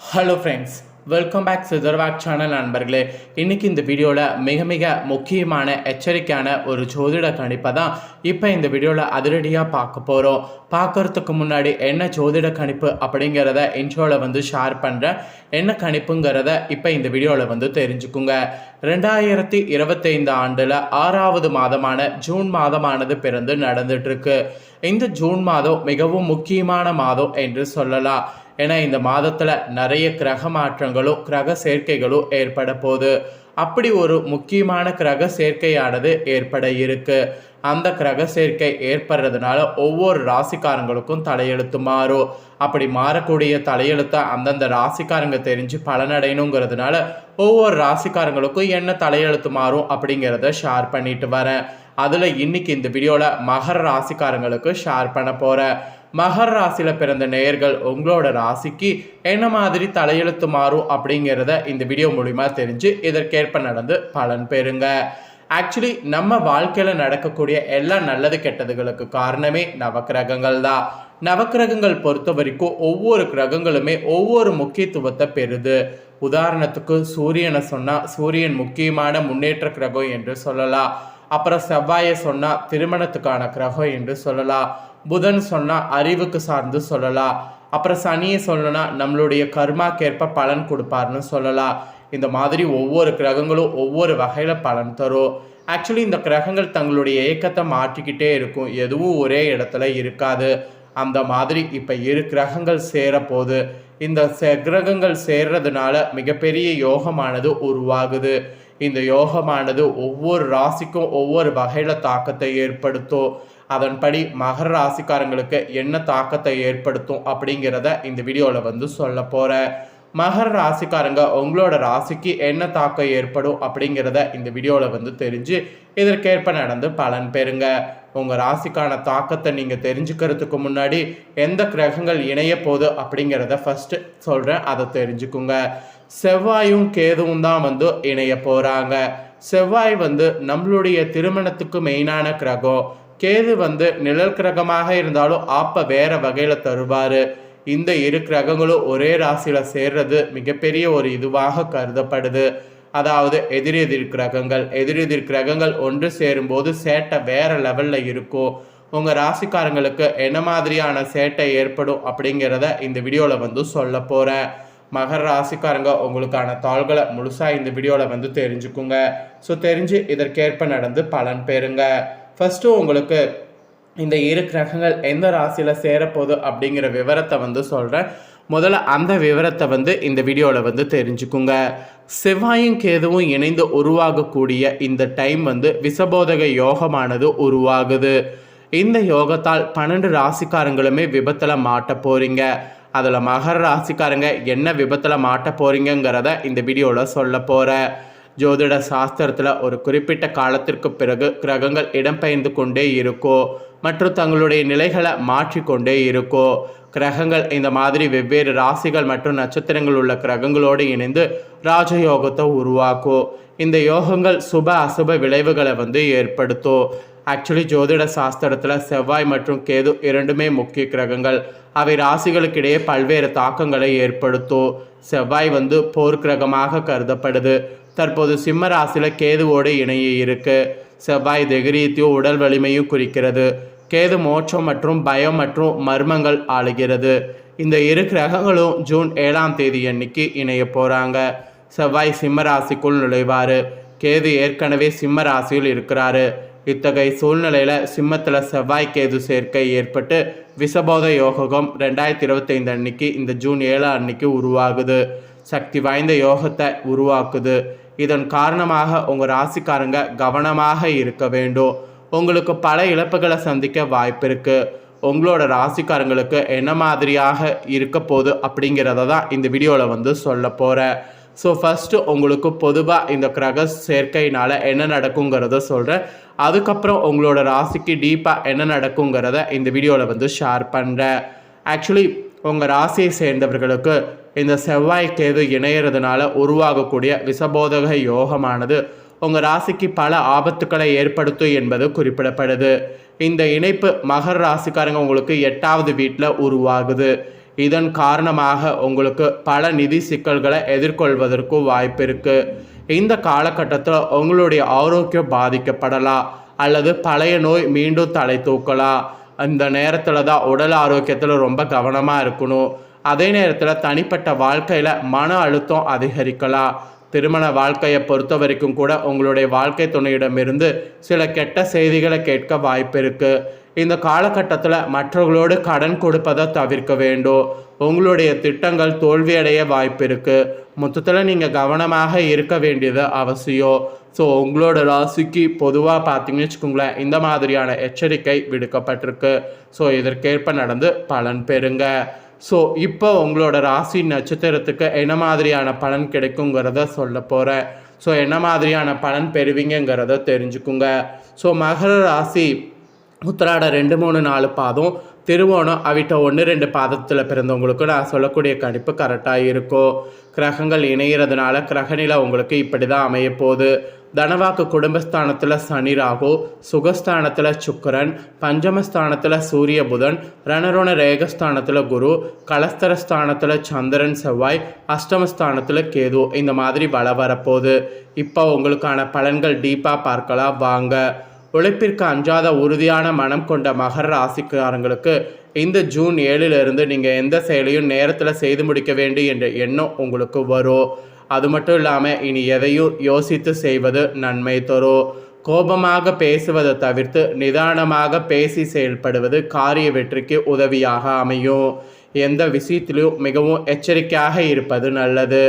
Hello friends, welcome back சிதர்வாக் channel நண்பர்களே. இன்றைக்கி இந்த வீடியோவில் மிக முக்கியமான எச்சரிக்கையான ஒரு ஜோதிட கணிப்பை தான் இப்போ இந்த வீடியோவில் அதிரடியாக பார்க்க போகிறோம். பார்க்குறதுக்கு முன்னாடி என்ன ஜோதிட கணிப்பு அப்படிங்கிறத இன்ட்ரோவில் ஷேர் பண்ணுறேன். என்ன கணிப்புங்கிறத இப்போ இந்த வீடியோவில் தெரிஞ்சுக்குங்க. 2025 ஆண்டில் 6வது மாதமான ஜூன் மாதமானது பிறந்து நடந்துட்டுருக்கு. இந்த ஜூன் மாதம் மிகவும் முக்கியமான மாதம் என்று சொல்லலாம். ஏன்னா இந்த மாதத்தில் நிறைய கிரக மாற்றங்களும் கிரக சேர்க்கைகளும் ஏற்பட போகுது. அப்படி ஒரு முக்கியமான கிரக சேர்க்கையானது ஏற்பட இருக்கு. அந்த கிரக சேர்க்கை ஏற்படுறதுனால ஒவ்வொரு ராசிக்காரங்களுக்கும் தலையெழுத்து மாறும். அப்படி மாறக்கூடிய தலையெழுத்தை அந்தந்த ராசிக்காரங்க தெரிஞ்சு பலனடையணுங்கிறதுனால ஒவ்வொரு ராசிக்காரங்களுக்கும் என்ன தலையெழுத்து மாறும் அப்படிங்கிறத ஷேர் பண்ணிட்டு வரேன். அதில் இன்னைக்கு இந்த வீடியோவில் மகர ராசிக்காரங்களுக்கு ஷேர் பண்ண போகிறேன். மகர ராசியில் பிறந்த நேயர்கள் உங்களோட ராசிக்கு என்ன மாதிரி தலையெழுத்து மாறும் அப்படிங்கிறத இந்த வீடியோ மூலிமா தெரிஞ்சு இதற்கேற்ப நடந்து பலன் பெறுங்க. ஆக்சுவலி நம்ம வாழ்க்கையில் நடக்கக்கூடிய எல்லா நல்லது கெட்டதுகளுக்கு காரணமே நவக்கிரகங்கள் தான். நவக்கிரகங்கள் பொறுத்த வரைக்கும் ஒவ்வொரு கிரகங்களுமே ஒவ்வொரு முக்கியத்துவத்தை பெறுது. உதாரணத்துக்கு சூரியனை சொன்னால் சூரியன் முக்கியமான முன்னேற்ற கிரகம் என்று சொல்லலாம். அப்புறம் செவ்வாயை சொன்னால் திருமணத்துக்கான கிரகம் என்று சொல்லலாம். புதன் சொன்னால் அறிவுக்கு சார்ந்து சொல்லலாம். அப்புறம் சனியை சொல்லணும்னா நம்மளுடைய கர்மாக்கேற்ப பலன் கொடுப்பார்னு சொல்லலாம். இந்த மாதிரி ஒவ்வொரு கிரகங்களும் ஒவ்வொரு வகையில் பலன் தரும். ஆக்சுவலி இந்த கிரகங்கள் தங்களுடைய இயக்கத்தை மாற்றிக்கிட்டே இருக்கும். எதுவும் ஒரே இடத்துல இருக்காது. அந்த மாதிரி இப்போ இரு கிரகங்கள் சேரப்போகுது. இந்த கிரகங்கள் சேர்றதுனால மிகப்பெரிய யோகமானது உருவாகுது. இந்த யோகமானது ஒவ்வொரு ராசிக்கும் ஒவ்வொரு வகையில் தாக்கத்தை ஏற்படுத்தும். அதன்படி மகர ராசிக்காரங்களுக்கு என்ன தாக்கத்தை ஏற்படுத்தும் அப்படிங்கிறத இந்த வீடியோவில் சொல்ல போகிறேன். மகர ராசிக்காரங்க உங்களோட ராசிக்கு என்ன தாக்கம் ஏற்படும் அப்படிங்கிறத இந்த வீடியோவில் தெரிஞ்சு இதற்கேற்ப நடந்து பலன் பெறுங்க. உங்கள் ராசிக்கான தாக்கத்தை நீங்கள் தெரிஞ்சுக்கிறதுக்கு முன்னாடி எந்த கிரகங்கள் இணைய போகுது அப்படிங்கிறத ஃபஸ்ட்டு சொல்கிறேன், அதை தெரிஞ்சுக்குங்க. செவ்வாயும் கேதுவும் தான் இணைய போகிறாங்க. செவ்வாய் நம்மளுடைய திருமணத்துக்கு மெயினான கிரகம். கேது நிழல் கிரகமாக இருந்தாலும் ஆப்ப வேற வகையில் தருவார். இந்த இரு கிரகங்களும் ஒரே ராசியில் சேர்றது மிகப்பெரிய ஒரு இதுவாக கருதப்படுது. அதாவது எதிரெதிர் கிரகங்கள் ஒன்று சேரும்போது சேட்டை வேற லெவலில் இருக்கும். உங்கள் ராசிக்காரங்களுக்கு என்ன மாதிரியான சேட்டை ஏற்படும் அப்படிங்கிறத இந்த வீடியோவில் சொல்ல போகிறேன். மகர ராசிக்காரங்க உங்களுக்கான தாள்களை முழுசாக இந்த வீடியோவில் தெரிஞ்சுக்குங்க. ஸோ தெரிஞ்சு இதற்கேற்ப நடந்து பலன் பெறுங்க. ஃபஸ்ட்டு உங்களுக்கு இந்த இரு கிரகங்கள் எந்த ராசியில் சேரப்போகுது அப்படிங்கிற விவரத்தை சொல்கிறேன். முதல்ல அந்த விவரத்தை இந்த வீடியோவில் தெரிஞ்சுக்குங்க. செவ்வாயும் கேதுவும் இணைந்து உருவாகக்கூடிய இந்த டைம் விஷபோதக யோகமானது உருவாகுது. இந்த யோகத்தால் 12 ராசிக்காரங்களுமே விபத்தில் மாட்ட போகிறீங்க. அதில் மகர ராசிக்காரங்க என்ன விபத்தில் மாட்ட போகிறீங்கிறத இந்த வீடியோவில் சொல்ல போகிறேன். ஜோதிட சாஸ்திரத்தில் ஒரு குறிப்பிட்ட காலத்திற்கு பிறகு கிரகங்கள் இடம்பெயர்ந்து கொண்டே இருக்கும் மற்றும் தங்களுடைய நிலைகளை மாற்றிக்கொண்டே இருக்கும். கிரகங்கள் இந்த மாதிரி வெவ்வேறு ராசிகள் மற்றும் நட்சத்திரங்கள் உள்ள கிரகங்களோடு இணைந்து ராஜயோகத்தை உருவாக்கும். இந்த யோகங்கள் சுப அசுப விளைவுகளை ஏற்படுத்தும். ஆக்சுவலி ஜோதிட சாஸ்திரத்தில் செவ்வாய் மற்றும் கேது இரண்டுமே முக்கிய கிரகங்கள். அவை ராசிகளுக்கிடையே பல்வேறு தாக்கங்களை ஏற்படுத்தும். செவ்வாய் போர் கிரகமாக கருதப்படுது. தற்போது சிம்ம ராசியில் கேதுவோடு இணைய இருக்கு. செவ்வாய் தைரியத்தையும் உடல் வலிமையும் குறிக்கிறது. கேது மோட்சம் மற்றும் பயம் மற்றும் மர்மங்கள் ஆளுகிறது. இந்த இரு கிரகங்களும் ஜூன் 7ஆம் தேதி அன்னைக்கு இணைய போகிறாங்க. செவ்வாய் சிம்ம ராசிக்குள் நுழைவார். கேது ஏற்கனவே சிம்ம ராசியில் இருக்கிறாரு. இத்தகைய சூழ்நிலையில் சிம்மத்தில் செவ்வாய் கேது சேர்க்கை ஏற்பட்டு விஷபோத யோகம் 2025 அன்னைக்கு இந்த ஜூன் 7 அன்னைக்கு உருவாகுது. சக்தி வாய்ந்த யோகத்தை உருவாக்குது. இதன் காரணமாக உங்கள் ராசிக்காரங்க கவனமாக இருக்க வேண்டும். உங்களுக்கு பல இழப்புகளை சந்திக்க வாய்ப்பு இருக்குது. உங்களோட ராசிக்காரங்களுக்கு என்ன மாதிரியாக இருக்க போகுது அப்படிங்கிறத தான் இந்த வீடியோவில் சொல்ல போகிறேன். ஸோ ஃபஸ்ட்டு உங்களுக்கு பொதுவாக இந்த கிரக சேர்க்கையினால் என்ன நடக்குங்கிறத சொல்கிறேன். அதுக்கப்புறம் உங்களோட ராசிக்கு டீப்பாக என்ன நடக்குங்கிறத இந்த வீடியோவில் ஷேர் பண்ணுறேன். ஆக்சுவலி உங்கள் ராசியை சேர்ந்தவர்களுக்கு இந்த செவ்வாய் கேது இணையிறதுனால உருவாகக்கூடிய விஷபோதக யோகமானது உங்கள் ராசிக்கு பல ஆபத்துக்களை ஏற்படுத்தும் என்பது குறிப்பிடப்படுது. இந்த இணைப்பு மகர ராசிக்காரங்க உங்களுக்கு 8வது வீட்டில் உருவாகுது. இதன் காரணமாக உங்களுக்கு பல நிதி சிக்கல்களை எதிர்கொள்வதற்கு வாய்ப்பு இருக்குது. இந்த காலகட்டத்தில் உங்களுடைய ஆரோக்கியம் பாதிக்கப்படலாம் அல்லது பழைய நோய் மீண்டும் தலை தூக்கலாம். அந்த நேரத்தில் தான் உடல் ஆரோக்கியத்தில் ரொம்ப கவனமாக இருக்கணும். அதே நேரத்தில் தனிப்பட்ட வாழ்க்கையில் மன அழுத்தம் அதிகரிக்கலாம். திருமண வாழ்க்கையை பொறுத்த வரைக்கும் கூட உங்களுடைய வாழ்க்கை துணையிடமிருந்து சில கெட்ட செய்திகளை கேட்க வாய்ப்பு இருக்குது. இந்த காலகட்டத்தில் மற்றவர்களோடு கடன் கொடுப்பதை தவிர்க்க வேண்டும். உங்களுடைய திட்டங்கள் தோல்வியடைய வாய்ப்பு இருக்குது. மொத்தத்தில் நீங்கள் கவனமாக இருக்க வேண்டியது அவசியம். ஸோ உங்களோட ராசிக்கு பொதுவாக பார்த்தீங்கன்னு வச்சுக்கோங்களேன், இந்த மாதிரியான எச்சரிக்கை விடுக்கப்பட்டிருக்கு. ஸோ இதற்கேற்ப நடந்து பலன் பெறுங்க. ஸோ இப்போ உங்களோட ராசி நட்சத்திரத்துக்கு என்ன மாதிரியான பலன் கிடைக்குங்கிறத சொல்ல போகிறேன். ஸோ என்ன மாதிரியான பலன் பெறுவீங்கிறத தெரிஞ்சுக்குங்க. ஸோ மகர ராசி உத்திராட 2, 3, 4 பாதம், திருவோணம் அவிட்ட 1, 2 பாதத்தில் பிறந்தவங்களுக்கு நான் சொல்லக்கூடிய கணிப்பு கரெக்டாக இருக்கும். கிரகங்கள் இணைகிறதுனால கிரகநிலை உங்களுக்கு இப்படி தான் அமைய போகுது. தனவாக்கு குடும்பஸ்தானத்தில் சனி ராகு, சுகஸ்தானத்தில் சுக்கிரன், பஞ்சமஸ்தானத்தில் சூரிய புதன், ரணருண ரேகஸ்தானத்தில் குரு, கலஸ்தரஸ்தானத்தில் சந்திரன் செவ்வாய், அஷ்டமஸ்தானத்தில் கேது, இந்த மாதிரி வள வரப்போகுது. இப்போ உங்களுக்கான பலன்கள் டீப்பாக பார்க்கலாம் வாங்க. உழைப்பிற்கு அஞ்சாத உறுதியான மனம் கொண்ட மகர ராசிக்காரங்களுக்கு இந்த ஜூன் 7 நீங்கள் எந்த செயலையும் நேரத்தில் செய்து முடிக்க வேண்டும் என்ற எண்ணம் உங்களுக்கு வரும். அது மட்டும் இல்லாமல் இனி எதையும் யோசித்து செய்வது நன்மை தரும். கோபமாக பேசுவதை தவிர்த்து நிதானமாக பேசி செயல்படுவது காரிய வெற்றிக்கு உதவியாக அமையும். எந்த விஷயத்திலும் மிகவும் எச்சரிக்கையாக இருப்பது நல்லது.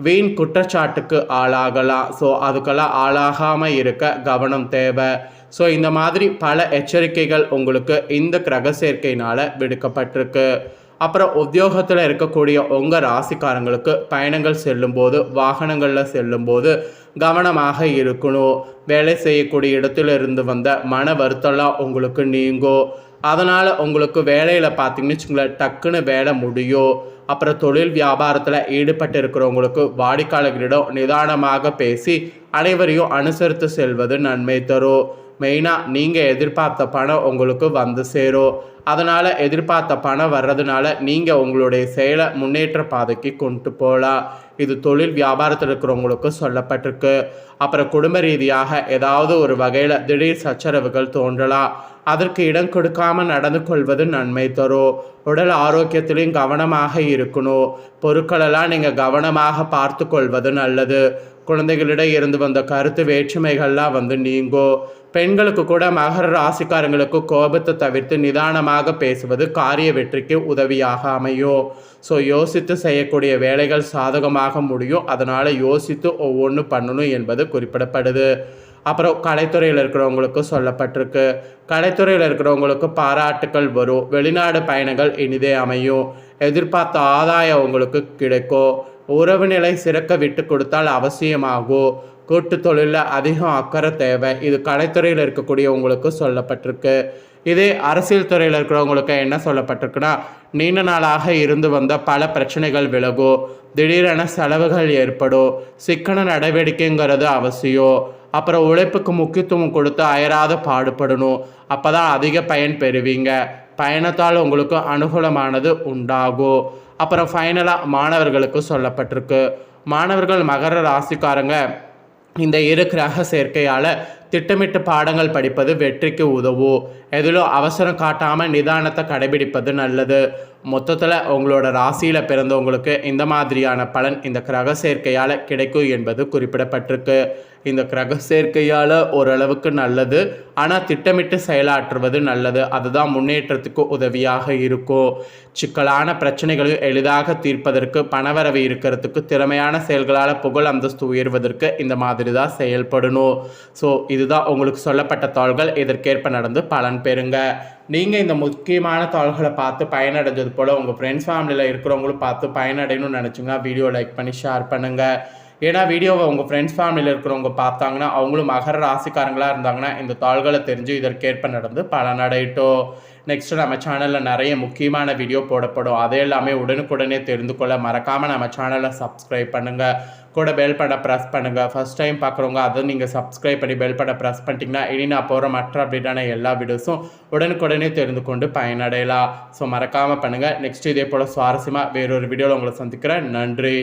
வீண் குற்றச்சாட்டுக்கு ஆளாகலாம். ஸோ அதுக்கெல்லாம் ஆளாகாமல் இருக்க கவனம் தேவை. ஸோ இந்த மாதிரி பல எச்சரிக்கைகள் உங்களுக்கு இந்த கிரக சேர்க்கையினால் விடுக்கப்பட்டிருக்கு. அப்புறம் உத்தியோகத்தில் இருக்கக்கூடிய உங்கள் ராசிக்காரங்களுக்கு பயணங்கள் செல்லும்போது, வாகனங்களில் செல்லும்போது கவனமாக இருக்கணும். வேலை செய்யக்கூடிய இடத்திலிருந்து வந்த மன வருத்தம்லாம் உங்களுக்கு நீங்கும். அதனால் உங்களுக்கு வேலையில் பார்த்தீங்கன்னு வச்சுங்களேன், டக்குன்னு வேலை முடியும். அப்புறம் தொழில் வியாபாரத்தில் ஈடுபட்டு இருக்கிறவங்களுக்கு வாடிக்கையாளர்களிடம் நிதானமாக பேசி அனைவரையும் அனுசரித்து செல்வது நன்மை தரும். மெயினாக நீங்கள் எதிர்பார்த்த பணம் உங்களுக்கு வந்து சேரும். அதனால் எதிர்பார்த்த பணம் வர்றதுனால நீங்கள் உங்களுடைய செயலை முன்னேற்ற பாதைக்கு கொண்டு போகலாம். இது தொழில் வியாபாரத்தில் இருக்கிறவங்களுக்கு சொல்லப்பட்டிருக்கு. அப்புறம் குடும்ப ரீதியாக ஏதாவது ஒரு வகையில் திடீர் சச்சரவுகள் தோன்றலாம். அதற்கு இடம் கொடுக்காமல் நடந்து கொள்வது நன்மை தரும். உடல் ஆரோக்கியத்திலையும் கவனமாக இருக்கணும். பொருட்களெல்லாம் நீங்கள் கவனமாக பார்த்து கொள்வது நல்லது. குழந்தைகளிடம் இருந்து வந்த கருத்து வேற்றுமைகள்லாம் நீங்கும். பெண்களுக்கு கூட மகர ராசிக்காரங்களுக்கு கோபத்தை தவிர்த்து நிதானமாக பேசுவது காரிய வெற்றிக்கு உதவியாக அமையும். ஸோ யோசித்து செய்யக்கூடிய வேலைகள் சாதகமாக முடியும். அதனால் யோசித்து ஒவ்வொன்று பண்ணணும் என்பது குறிப்பிடப்படுது. அப்புறம் கலைத்துறையில் இருக்கிறவங்களுக்கு சொல்லப்பட்டிருக்கு. கலைத்துறையில் இருக்கிறவங்களுக்கு பாராட்டுக்கள் வரும். வெளிநாடு பயணங்கள் இனிதே அமையும். எதிர்பார்த்த ஆதாயம் உங்களுக்கு கிடைக்கும். உறவு நிலை சிறக்க விட்டு கொடுத்தால் அவசியமாகும். கூட்டு தொழிலில் அதிகம் அக்கறை தேவை. இது கலைத்துறையில் இருக்கக்கூடிய உங்களுக்கு சொல்லப்பட்டிருக்கு. இதே அரசியல் துறையில் இருக்கிறவங்களுக்கு என்ன சொல்லப்பட்டிருக்குன்னா, நீண்ட நாளாக இருந்து வந்த பல பிரச்சனைகள் விலகும். திடீரென செலவுகள் ஏற்படும். சிக்கன நடவடிக்கைங்கிறது அவசியம். அப்புறம் உழைப்புக்கு முக்கியத்துவம் கொடுத்து அயராத பாடுபடணும். அப்போ தான் அதிக பயன் பெறுவீங்க. பயணத்தால் உங்களுக்கு அனுகூலமானது உண்டாகும். அப்புறம் ஃபைனலாக மாணவர்களுக்கு சொல்லப்பட்டிருக்கு. மாணவர்கள் மகர ராசிக்காரங்க இந்த 2 கிரக சேர்க்கையால் திட்டமிட்டு பாடங்கள் படிப்பது வெற்றிக்கு உதவும். எதிலும் அவசரம் காட்டாமல் நிதானத்தை கடைபிடிப்பது நல்லது. மொத்தத்தில் உங்களோட ராசியில் பிறந்தவங்களுக்கு இந்த மாதிரியான பலன் இந்த கிரக சேர்க்கையால் கிடைக்கும் என்பது குறிப்பிடப்பட்டிருக்கு. இந்த கிரக சேர்க்கையால் ஓரளவுக்கு நல்லது. ஆனால் திட்டமிட்டு செயலாற்றுவது நல்லது. அதுதான் முன்னேற்றத்துக்கு உதவியாக இருக்கும். சிக்கலான பிரச்சனைகளையும் எளிதாக தீர்ப்பதற்கு, பணவரவு இருக்கிறதுக்கு, திறமையான செயல்களால் புகழ் அந்தஸ்து உயர்வதற்கு இந்த மாதிரி தான் செயல்படணும். ஸோ இதுதான் உங்களுக்கு சொல்லப்பட்ட தாள்கள். இதற்கேற்ப நடந்து பலன் பெறுங்க. நீங்கள் இந்த முக்கியமான தாள்களை பார்த்து பயனடைஞ்சது போல் உங்கள் ஃப்ரெண்ட்ஸ் ஃபேமிலியில் இருக்கிறவங்களும் பார்த்து பயனடையணும்னு நினச்சிங்கன்னா வீடியோ லைக் பண்ணி ஷேர் பண்ணுங்கள். ஏன்னா வீடியோவை உங்கள் ஃப்ரெண்ட்ஸ் ஃபேமிலியில் இருக்கிறவங்க பார்த்தாங்கன்னா அவங்களும் மகர ராசிக்காரங்களாக இருந்தாங்கன்னா இந்த தாள்களை தெரிஞ்சு இதற்கேற்ப நடந்து பலனடையட்டும். நெக்ஸ்ட்டு நம்ம சேனலில் நிறைய முக்கியமான வீடியோ போடப்படும். அதே எல்லாமே உடனுக்குடனே தெரிந்து கொள்ள மறக்காமல் நம்ம சேனலை சப்ஸ்கிரைப் பண்ணுங்கள். கூட பெல் பட்டனை ப்ரெஸ் பண்ணுங்கள். ஃபஸ்ட் டைம் பார்க்குறவங்க அதை நீங்கள் சப்ஸ்கிரைப் பண்ணி பெல் பட்டனை ப்ரெஸ் பண்ணிட்டீங்கன்னா இனி நான் போகிற மற்ற அப்டேட்டான எல்லா வீடியோஸும் உடனுக்குடனே தெரிந்து கொண்டு பயனடையலாம். ஸோ மறக்காமல் பண்ணுங்கள். நெக்ஸ்ட் இதே போல் சுவாரஸ்யமாக வேறொரு வீடியோவில் உங்களை சந்திக்கிறேன். நன்றி.